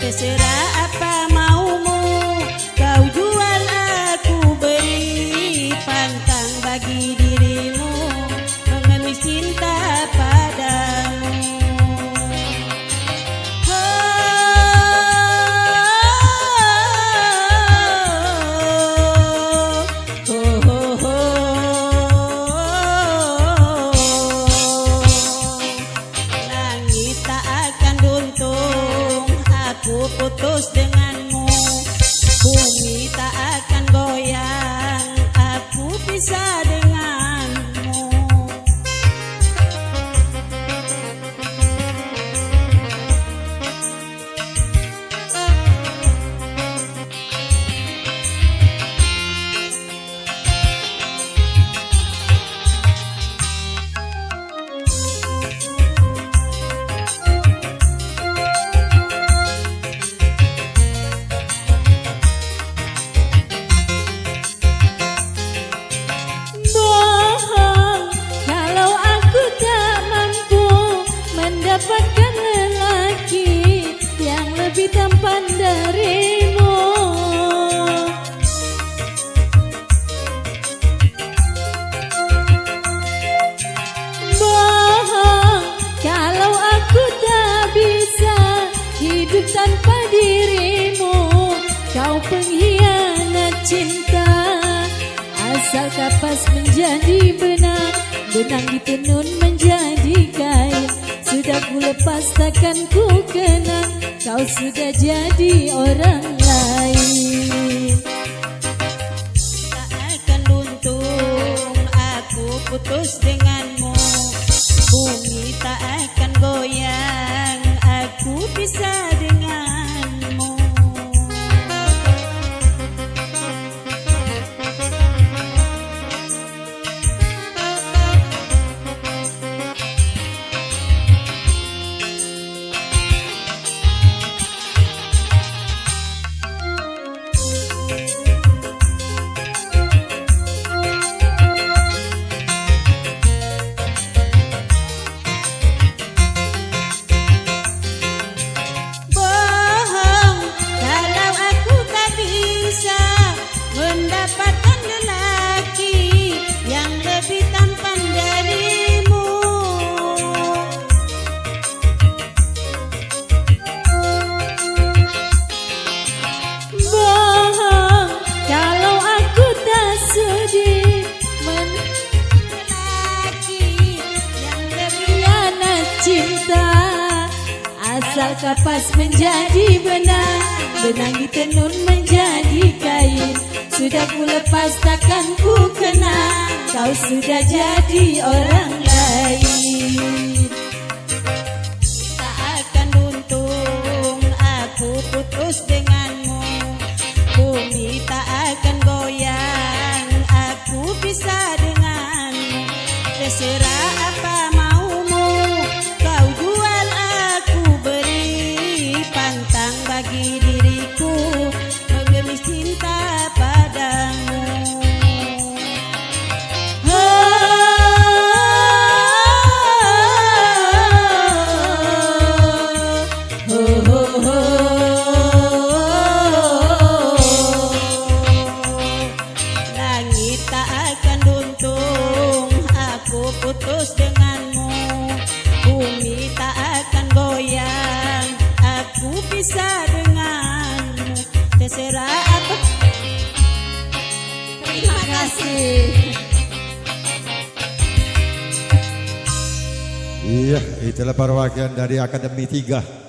Terserah apa maumu, kau jual aku beli. Pantang bagi dirimu mengemis cinta padamu. Langit tak akan runtuh, aku putus denganmu. Bumi tak akan goyang, aku pisah denganmu. Dapatkan lelaki yang lebih tampan darimu. Bohong kalau aku tak bisa hidup tanpa dirimu. Kau pengkhianat cinta, asal kapas menjadi benang, benang ditenun menjadi kain. Sudah ku lepas takkan ku kenang, kau sudah jadi orang lain. Tak akan buntung, aku putus denganmu. Bumi tak akan goyang, aku pisah denganmu. Mendapatkan lelaki yang lebih tampan darimu. Bohong kalau aku tak sudi Lelaki yang lebih mengkhianat cinta, asal kapas menjadi benang, benang ditenun menjadi kain. Sudah ku lepas takkan ku kenang, kau sudah jadi orang lain. tak akan buntung, aku putus denganmu. Bumi tak akan goyang, aku pisah denganmu. Terserah apa maumu, kau jual aku beri. Pantang bagi diriku mengemis cinta padamu. Langit tak akan runtuh, aku putus denganmu. Bumi tak akan goyang, aku pisah denganmu. Terserah apa. Terima kasih. Iya, itulah perwakilan dari Akademi 3.